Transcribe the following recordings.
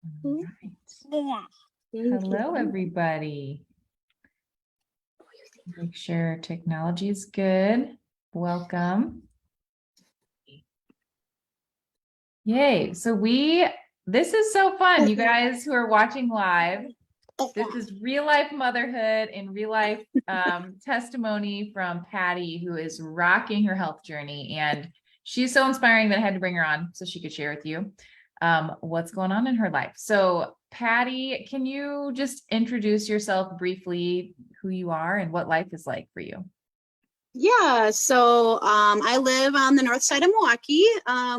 All right. Hello, everybody. Make sure technology is good. Welcome. Yay. So this is so fun. You guys who are watching live, this is real life motherhood and real life testimony from Patti, who is rocking her health journey. And she's so inspiring that I had to bring her on so she could share with you what's going on in her life. So Patti, can you just introduce yourself briefly, who you are and what life is like for you? Yeah, so I live on the north side of Milwaukee,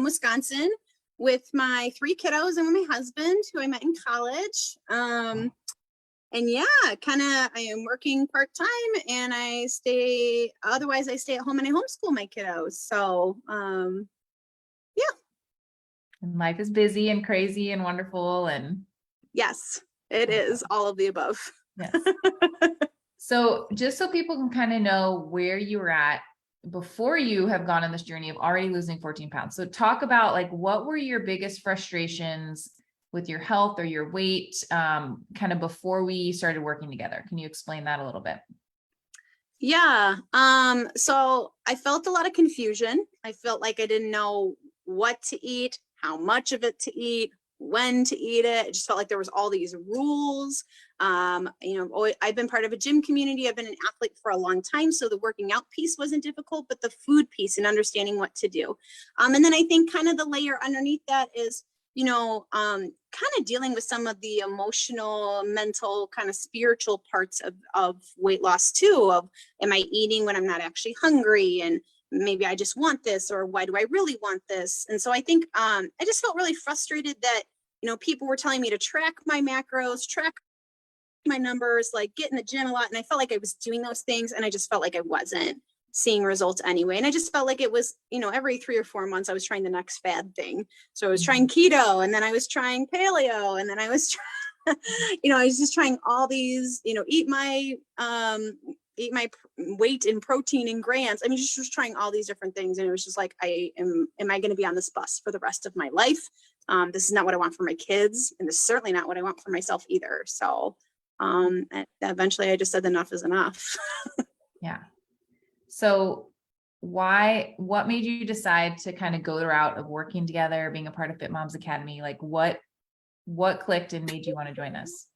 Wisconsin, with my 3 kiddos and with my husband, who I met in college. And yeah, I am working part-time, and otherwise I stay at home and I homeschool my kiddos. So yeah. And life is busy and crazy and wonderful. And yes, it is all of the above. yes. So just so people can kind of know where you were at before you have gone on this journey of already losing 14 pounds. So talk about like, what were your biggest frustrations with your health or your weight kind of before we started working together? Can you explain that a little bit? Yeah. So I felt a lot of confusion. I felt like I didn't know what to eat, how much of it to eat, when to eat it. It just felt like there was all these rules. I've been part of a gym community. I've been an athlete for a long time. So the working out piece wasn't difficult, but the food piece and understanding what to do. And then I think kind of the layer underneath that is, kind of dealing with some of the emotional, mental, kind of spiritual parts of weight loss too, of am I eating when I'm not actually hungry? And maybe I just want this, or why do I really want this? And so I think I just felt really frustrated that, people were telling me to track my macros, track my numbers, like get in the gym a lot. And I felt like I was doing those things, and I just felt like I wasn't seeing results anyway. And I just felt like it was, every 3 or 4 months I was trying the next fad thing. So I was trying keto, and then I was trying paleo, and then I was trying, I was just trying all these, eat my weight in protein and grams. I mean, just was trying all these different things. And it was just like, am I going to be on this bus for the rest of my life? This is not what I want for my kids. And this is certainly not what I want for myself either. So eventually I just said enough is enough. Yeah. So what made you decide to kind of go the route of working together, being a part of Fit Moms Academy? Like what clicked and made you want to join us?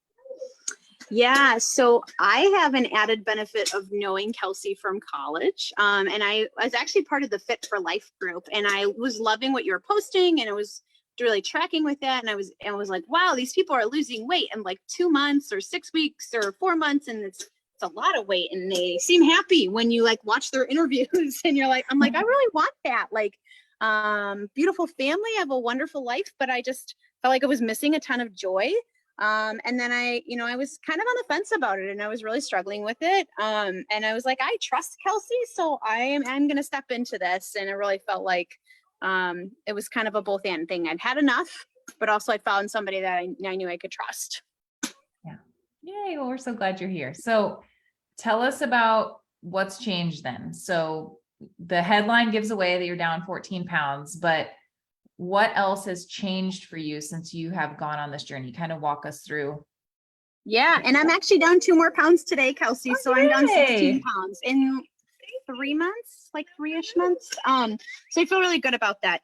Yeah, so I have an added benefit of knowing Kelsey from college. And I was actually part of the Fit for Life group, and I was loving what you were posting, and it was really tracking with that. And I was like, wow, these people are losing weight in like 2 months or 6 weeks or 4 months. And it's a lot of weight, and they seem happy when you like watch their interviews, and you're like, I'm like, I really want that. Like, beautiful family, I have a wonderful life, but I just felt like I was missing a ton of joy. And then I was kind of on the fence about it, and I was really struggling with it. And I was like, I trust Kelsey, so I'm going to step into this. And it really felt like it was kind of a both and thing. I'd had enough, but also I found somebody that I knew I could trust. Yeah. Yay. Well, we're so glad you're here. So tell us about what's changed then. So the headline gives away that you're down 14 pounds, but what else has changed for you since you have gone on this journey? Kind of walk us through. Yeah. And I'm actually down 2 more pounds today, Kelsey. So I'm down 16 pounds in 3 months, like 3-ish months. So I feel really good about that.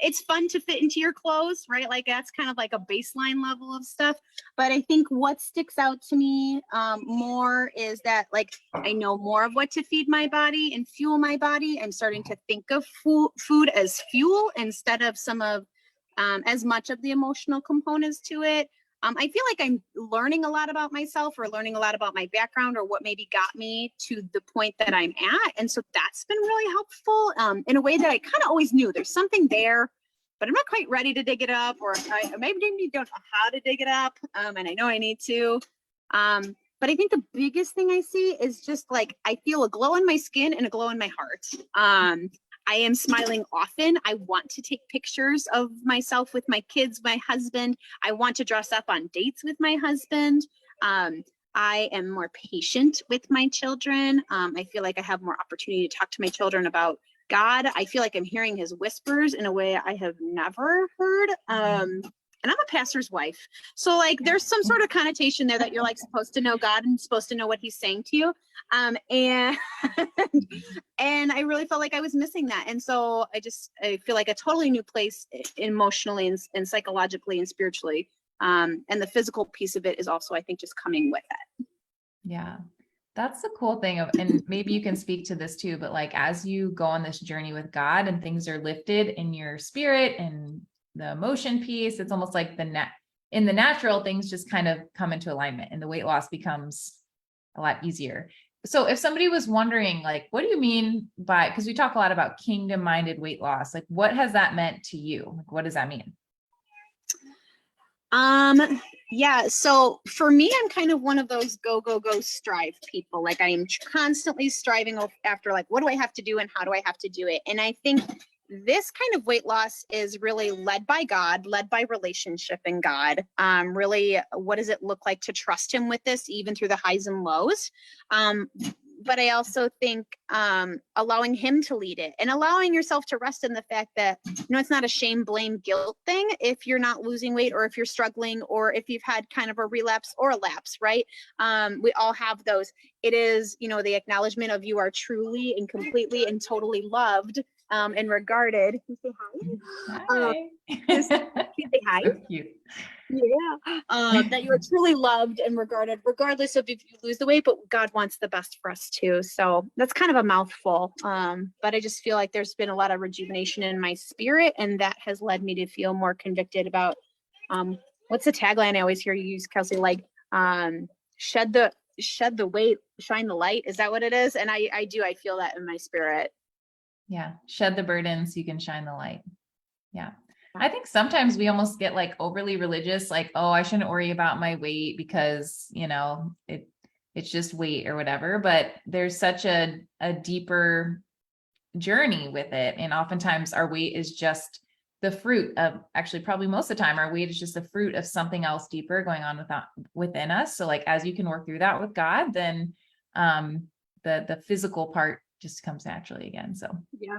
It's fun to fit into your clothes, right? Like that's kind of like a baseline level of stuff. But I think what sticks out to me more is that like I know more of what to feed my body and fuel my body. I'm starting to think of food as fuel instead of as much of the emotional components to it. I feel like I'm learning a lot about myself, or learning a lot about my background, or what maybe got me to the point that I'm at. And so that's been really helpful in a way that I kind of always knew there's something there, but I'm not quite ready to dig it up, or I maybe don't know how to dig it up. And I know I need to. But I think the biggest thing I see is just like I feel a glow in my skin and a glow in my heart. I am smiling often. I want to take pictures of myself with my kids, my husband. I want to dress up on dates with my husband. I am more patient with my children. I feel like I have more opportunity to talk to my children about God. I feel like I'm hearing his whispers in a way I have never heard. and I'm a pastor's wife. So like there's some sort of connotation there that you're like supposed to know God and supposed to know what he's saying to you. And and I really felt like I was missing that. And so I feel like a totally new place emotionally and psychologically and spiritually. And the physical piece of it is also, I think, just coming with it. Yeah. That's the cool thing of, and maybe you can speak to this too, but like, as you go on this journey with God and things are lifted in your spirit and the emotion piece, it's almost like in the natural, things just kind of come into alignment and the weight loss becomes a lot easier. So if somebody was wondering, like, what do you mean by, because we talk a lot about kingdom minded weight loss, like what has that meant to you? Like, what does that mean? Yeah, so for me, I'm kind of one of those go strive people. Like I am constantly striving after like, what do I have to do and how do I have to do it? And I think this kind of weight loss is really led by God, led by relationship in God. Really, what does it look like to trust him with this, even through the highs and lows? But I also think allowing him to lead it and allowing yourself to rest in the fact that, it's not a shame, blame, guilt thing if you're not losing weight or if you're struggling or if you've had kind of a relapse or a lapse, right? We all have those. It is, the acknowledgement of you are truly and completely and totally loved and regarded. Can you say hi? Hi. Can you say hi? So cute. Yeah, that you are truly loved and regarded, regardless of if you lose the weight, but God wants the best for us too. So that's kind of a mouthful. But I just feel like there's been a lot of rejuvenation in my spirit, and that has led me to feel more convicted about what's the tagline I always hear you use, Kelsey? Like shed the weight, shine the light. Is that what it is? And I feel that in my spirit. Yeah. Shed the burden so you can shine the light. Yeah. I think sometimes we almost get like overly religious, like, oh, I shouldn't worry about my weight because, it's just weight or whatever. But there's such a deeper journey with it. And oftentimes our weight is just the fruit of, actually, probably most of the time, our weight is just the fruit of something else deeper going on within us. So like, as you can work through that with God, then the physical part just comes naturally again. So yeah,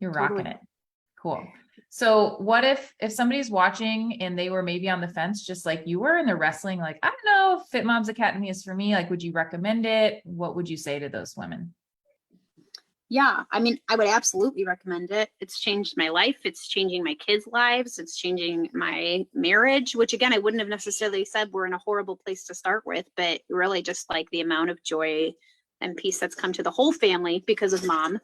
you're totally rocking it. Cool. So what if somebody's watching and they were maybe on the fence, just like you were, and they're wrestling, like, I don't know if Fit Moms Academy is for me. Like, would you recommend it? What would you say to those women? Yeah, I mean, I would absolutely recommend it. It's changed my life. It's changing my kids' lives. It's changing my marriage, which again, I wouldn't have necessarily said we're in a horrible place to start with, but really just like the amount of joy and peace that's come to the whole family because of mom.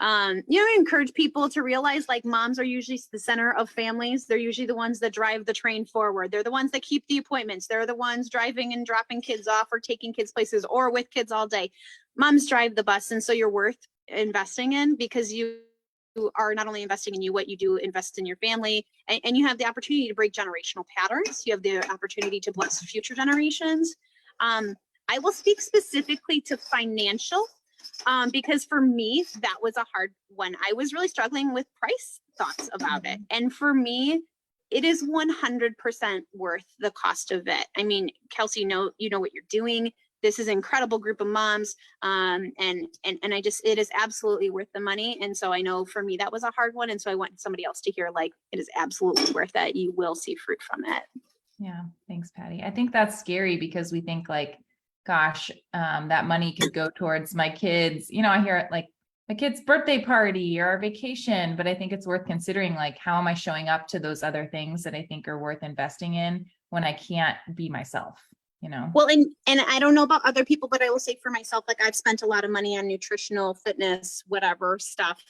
I encourage people to realize like moms are usually the center of families. They're usually the ones that drive the train forward. They're the ones that keep the appointments. They're the ones driving and dropping kids off or taking kids places or with kids all day. Moms drive the bus. And so you're worth investing in because you are not only investing in you, what you do, invest in your family, and you have the opportunity to break generational patterns. You have the opportunity to bless future generations. I will speak specifically to financial because for me, that was a hard one. I was really struggling with price thoughts about it. And for me, it is 100% worth the cost of it. I mean, Kelsey, you know what you're doing. This is an incredible group of moms. And it is absolutely worth the money. And so I know for me, that was a hard one. And so I want somebody else to hear, like, it is absolutely worth it. You will see fruit from it. Yeah. Thanks, Patty. I think that's scary because we think like, gosh, that money could go towards my kids. I hear it like my kid's birthday party or our vacation, but I think it's worth considering, like, how am I showing up to those other things that I think are worth investing in when I can't be myself, Well, and I don't know about other people, but I will say for myself, like I've spent a lot of money on nutritional, fitness, whatever stuff,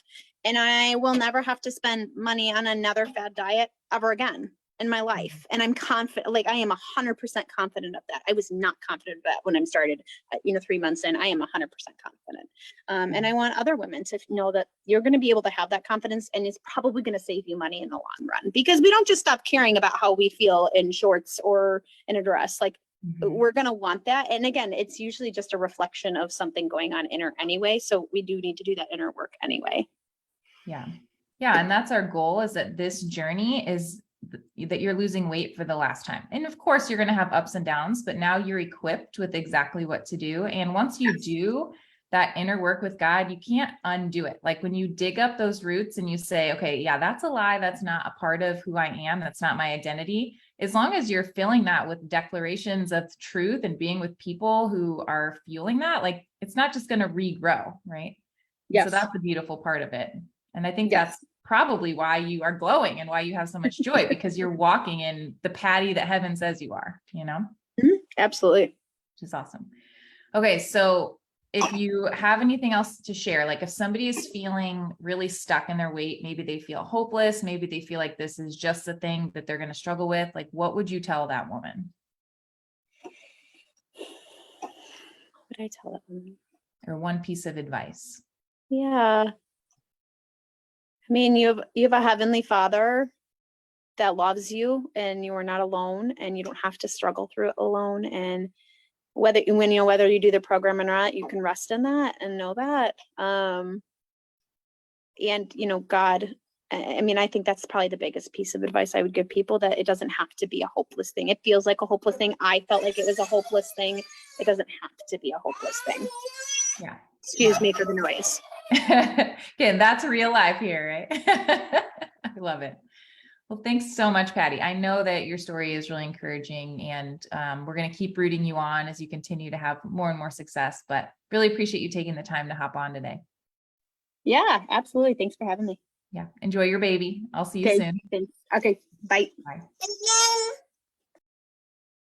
and I will never have to spend money on another fad diet ever again in my life. And I'm confident, like I am 100% confident of that. I was not confident of that when I started, 3 months in. I am 100% confident. And I want other women to know that you're going to be able to have that confidence, and it's probably going to save you money in the long run, because we don't just stop caring about how we feel in shorts or in a dress. Like, we're going to want that. And again, it's usually just a reflection of something going on inner anyway. So we do need to do that inner work anyway. Yeah. Yeah. And that's our goal, is that this journey is that you're losing weight for the last time. And of course you're going to have ups and downs, but now you're equipped with exactly what to do. And once you do, that inner work with God, you can't undo it. Like when you dig up those roots and you say, okay, yeah, that's a lie. That's not a part of who I am. That's not my identity. As long as you're filling that with declarations of truth and being with people who are fueling that, like it's not just going to regrow, right? Yes. So that's the beautiful part of it. And I think Yes. that's probably why you are glowing and why you have so much joy, because you're walking in the Patti that heaven says you are, Absolutely. which is awesome. Okay. So if you have anything else to share, like if somebody is feeling really stuck in their weight, maybe they feel hopeless, maybe they feel like this is just the thing that they're going to struggle with, like what would you tell that woman? What did I tell that woman? Or one piece of advice? Yeah. I mean, you have a heavenly Father that loves you, and you are not alone, and you don't have to struggle through it alone. And whether you do the program or not, you can rest in that and know that. And God, I mean, I think that's probably the biggest piece of advice I would give people, that it doesn't have to be a hopeless thing. It feels like a hopeless thing. I felt like it was a hopeless thing. It doesn't have to be a hopeless thing. Yeah. Excuse me for the noise. Again, that's real life here, right? I love it. Well, thanks so much, Patti. I know that your story is really encouraging, and we're going to keep rooting you on as you continue to have more and more success, but really appreciate you taking the time to hop on today. Yeah, absolutely. Thanks for having me. Yeah. Enjoy your baby. I'll see you Okay, soon. thanks. Okay, bye. Bye.